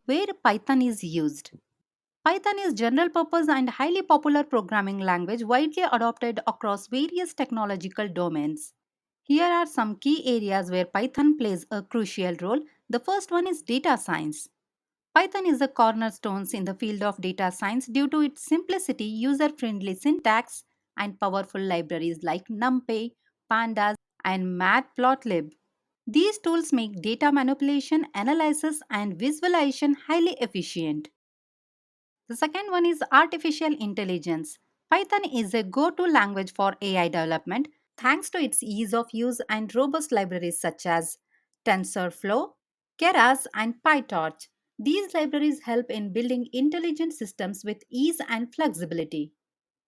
where Python is used. Python is general purpose and highly popular programming language widely adopted across various technological domains. Here are some key areas where Python plays a crucial role. The first one is data science. Python is a cornerstone in the field of data science due to its simplicity, user-friendly syntax, and powerful libraries like NumPy, Pandas, and Matplotlib. These tools make data manipulation, analysis, and visualization highly efficient. The second one is artificial intelligence. Python is a go-to language for AI development thanks to its ease of use and robust libraries such as TensorFlow, Keras, and PyTorch. These libraries help in building intelligent systems with ease and flexibility.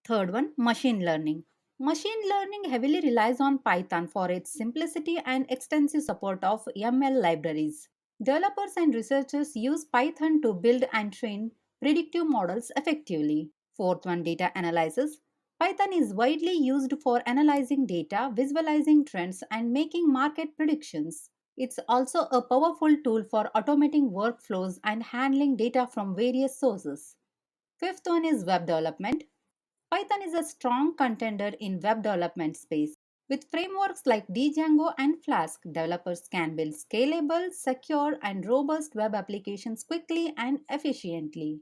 Third one, machine learning. Machine learning heavily relies on Python for its simplicity and extensive support of ML libraries. Developers and researchers use Python to build and train predictive models effectively. Fourth one, data analysis. Python is widely used for analyzing data, visualizing trends, and making market predictions. It's also a powerful tool for automating workflows and handling data from various sources. Fifth one is web development. Python is a strong contender in web development space. With frameworks like Django and Flask, developers can build scalable, secure, and robust web applications quickly and efficiently.